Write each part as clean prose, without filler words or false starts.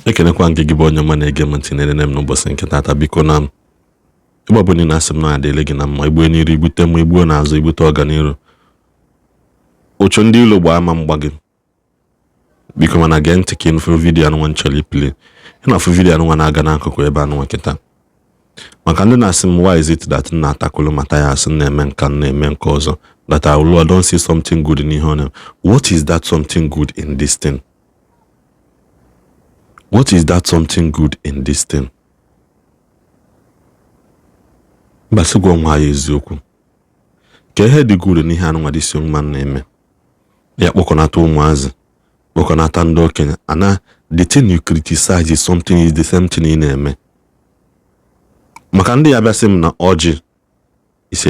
Ekenekwa nke gị bụ onye ọma na-ege m ntị na-ene m n'ụbọchị nke taata. Biko na Igbo bụ na asị m na adịle gị na mma, igbuo n'iru igbute m, igbuo n'azụ igbute ọganiru. Ocho ndị ilo gba ama mgba gị. Biko mana gee ntị ka ịnụ vidiyo anụnwa nchọrọ ipili. Ị na-afụ vidiyo anụnwa na-aga n'akụkụ ebe anụnwa kịta. Maka ndị na-asị m, why is it that na-atakulu Mathias na-eme nka na-eme nke ọzọ, that I don't see something good in ihe ọ na-eme. What is that something good in this thing? What is that something good in this thing? Basigwa nwa ya eziokwu. Ka ihe dị good n'ihe anụnwa dị si mma na-eme. Ya kpọkọnata ụmụazị, kpọkọnata ndị okenye. Ana the thing you criticize is something is the same thing ị na-eme. Maka ndị ya bịa sị m na ọjị is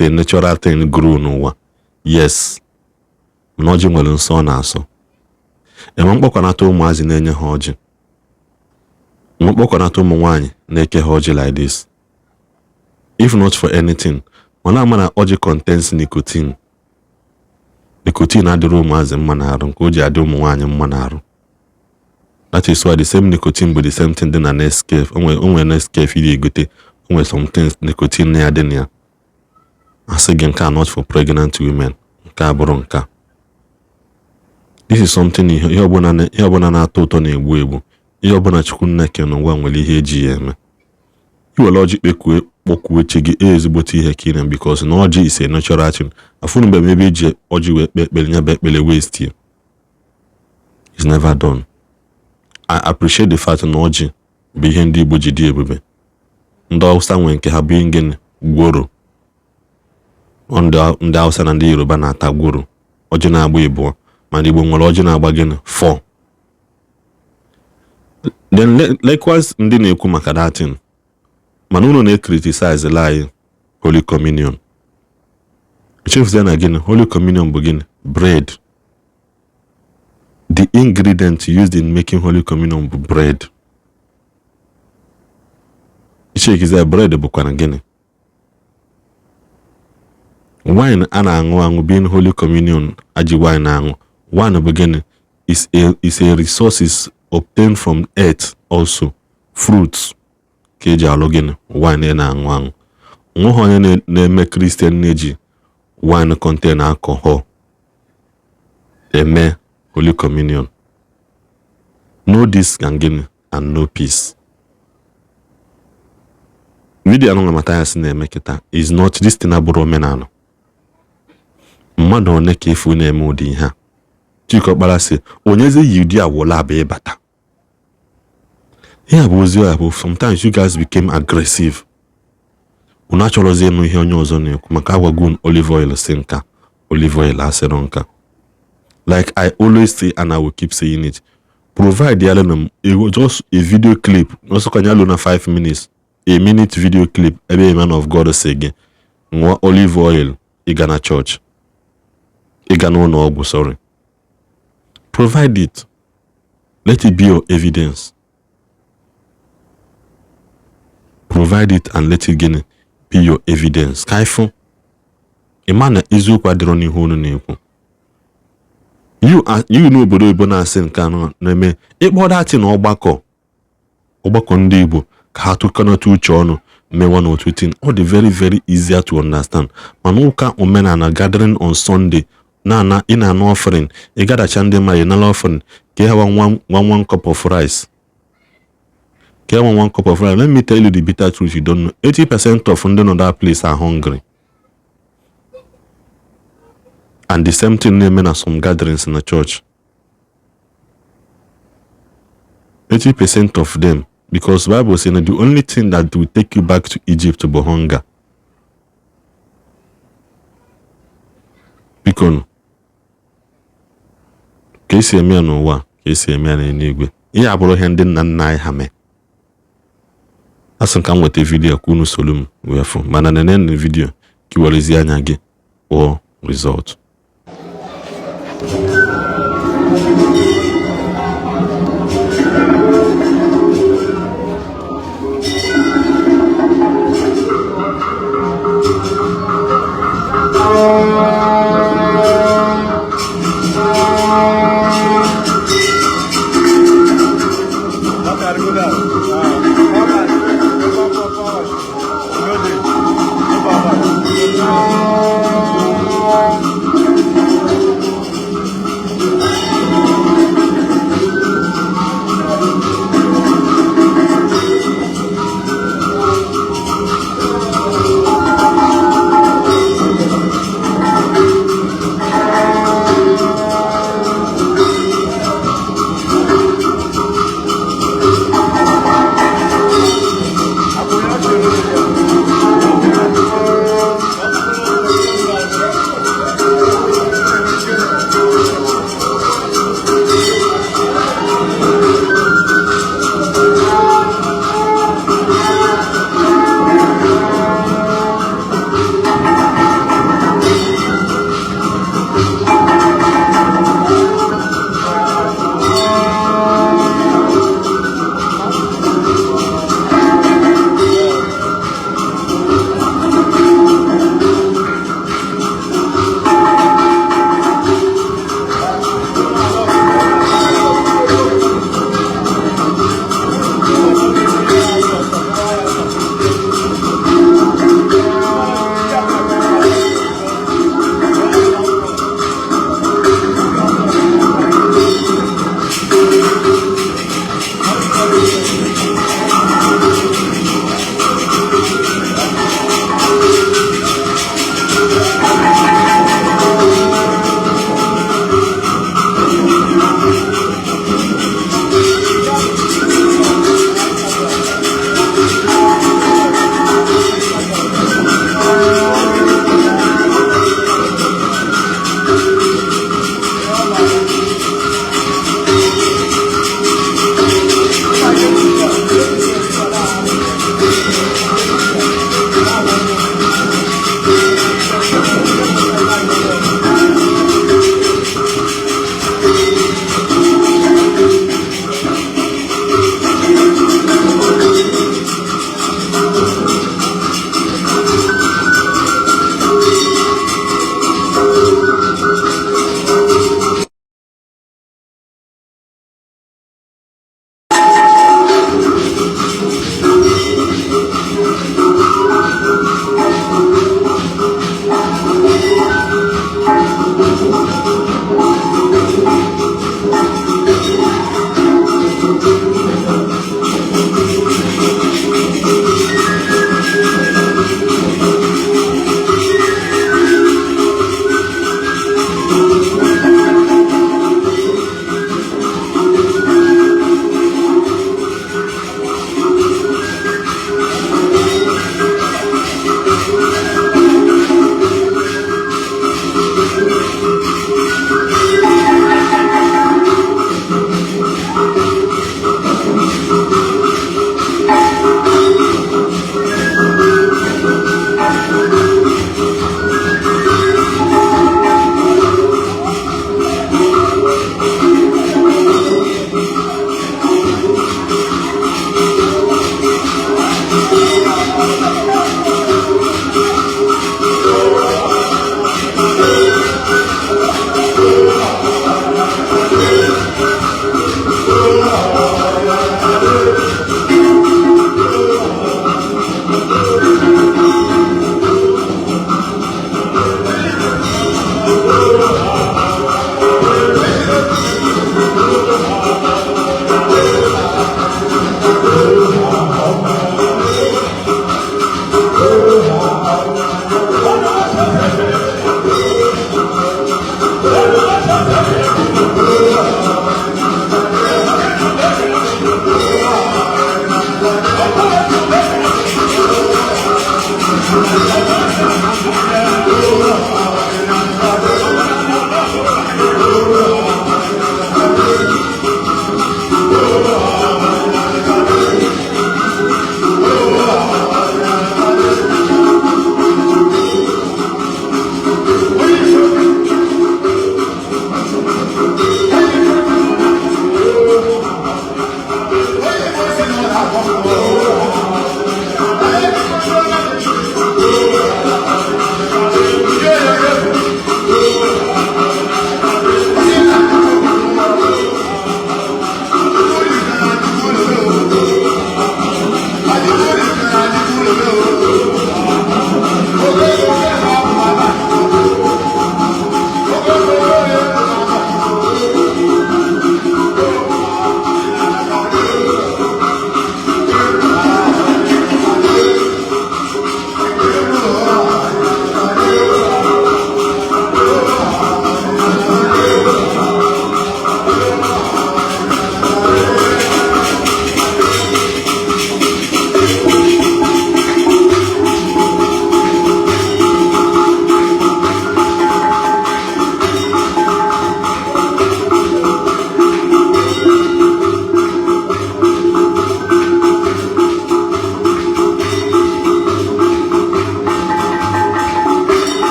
a natural thing grow n'ụwa. Yes. Na ọjị nwere nsọ ọ na-asọ. Ema mkpọkọnata ụmụazị na-enye ha ọjị. Mkpọkọnata ụmụ nwaanyị na-eke ha ọjị like this. If not for anything, mana ama na ọjị contains nicotine. Nicotine adịrị ụmụazị mma n'arụ nke o ji adị ụmụ nwaanyị mma n'arụ. That is why the same nicotine bụ the same thing dị na Nescafe. Onwe Nescafe ị ga-egote, onwe some things nicotine na ya dị na ya. Asị gị nke a not for pregnant women. Nke a bụrụ nke a. This is something ihe ọbụla na-atọ ụtọ na-egbu egbu. Ihe ọbụla Chukwu Nneke n'ụwa nwere ihe eji ya eme. Iwere ọjị kpọkwuo chi gị ezigbote ihe ka ị na, because na ọjị is a natural thing. Afụrụ mgbe ebe eji ọjị wee kpee ekpere, nya bụ ekpere waste ya. It's never done. I appreciate the fact na ọjị bụ ihe ndị Igbo ji dị ebube. Ndị Hausa nwere nke ha bụ ngene gworo. Ndị Hausa na ndị Yoruba na-ata gworo. Ọjị na-agba ịbụọ. Mana Igbo nwere ọjị na-agba gịnị 4. Then likewise ndị na-ekwu maka that thing. Mana unu na-criticize lie Holy Communion. Echefuzie na gịnị Holy Communion bụ gịnị? Bread. The ingredient used in making Holy Communion bụ bread. Ichekize bread bụkwa na gịnị? Wine a na-aṅụ being Holy Communion aji wine aṅụ. Wine bụ gịnị? Is a resources obtained from earth also. Fruits. Ka eji alụ gịnị? Wine na-aṅụ. Nweghị onye na-eme Christian na-eji wine contain alcohol eme Holy Communion. No this and gịnị and no peace. Video anụnwa Mathias na-eme kịta is not this thing abụrụ omenala. Mmadụ one ka efu na-eme ụdị ihe a. Chikọkpara sị onyezi yidi awụla abụ ịbata. Ihe bụ ozi ya bụ sometimes you guys became aggressive. Unu achọrọzi ịnụ ihe onye ọzọ na-ekwu maka agwago olive oil si nka, olive oil asịrị nka. Like I always say and I will keep saying it. Provide yalem just a video clip. Also can you na 5 minutes. A minute video clip. Ebe a man of God say again. Nwa olive oil. Iga na church. Iga no ọgwụ, sorry. Provide it. Let it be your evidence. Provide it and let it be your evidence. Kaifo. Imana eziokwu adịrọ n'ihu unu na-ekwu. You know obodo Igbo na-asị nke anọ na-eme ịkpọ dati na ọgbakọ ndị Igbo ka ha tụkọnata uche ọnụ mewa n'otu tin. Ọ dị very very easier to understand. Mana ụka omenala gathering on Sunday na ị na-anụ offering, ị gadacha ndị mmadụ na offering ka ha one cup of rice. Ka ha one cup of rice. Let me tell you the bitter truth you don't know. 80% of ndị nọ that place are hungry. And the same thing na-eme na some gatherings in the church. 80% of them, because Bible says the only thing that will take you back to Egypt bụ hunger. Biko ka esi eme ya n'ụwa, ka esi eme ya n'eluigwe. Ihe abụrụ ihe ndị nna nna anyị ha mee. Asị ka m nweta vidiyo ka unu solu m wee fụ, mana nene vidiyo ka i werezi anya gị kpọọ result.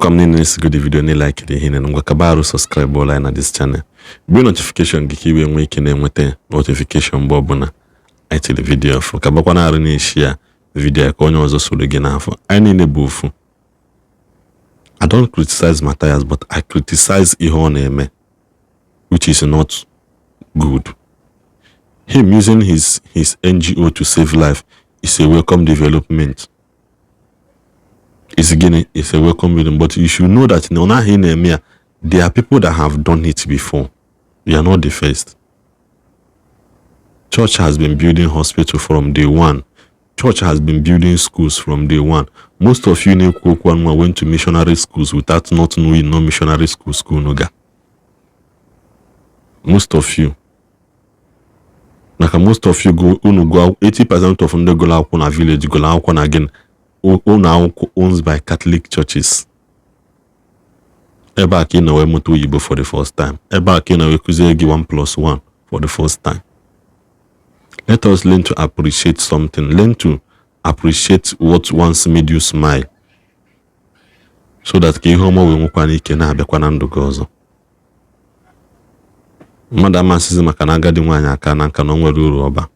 Come in this good video ni like the hin and ngwakabaru subscribe online na this channel. Be notification gikiwe nwe ikene nwete notification Bobble na itile video for kabakwa na aru ni share video ka onye ozo solo gi na afọ. Anyị ne bufu. I don't criticize Mathias, but I criticize ihe ọ na-eme, which is not good. Him using his NGO to save life is a welcome development. It's a welcome meeting, but you should know that there are people that have done it before. We are not the first. Church has been building hospital from day one. Church has been building schools from day one. Most of you went to missionary schools without not knowing no missionary school noga. Most of you. Most of you go 80% of them go out on a village, go out on again. Owns by Catholic churches. Eba akina we mutu Igbo for the first time. Eba akina we kuzegi 1+1 for the first time. Let us learn to appreciate something. Learn to appreciate what once made you smile. So that ki homo we mukwana ike na abekwa na ndu gozo. Madam asizi maka na agadi nwanya aka na nka na onwere uru oba.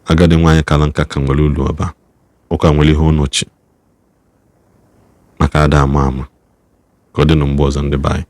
Agadi nwanya kala nka ka nwere uru oba. Ụka nwere ihe ọnọchi maka ada ama ka ọ dị na mgbe ọzọ ndị bai.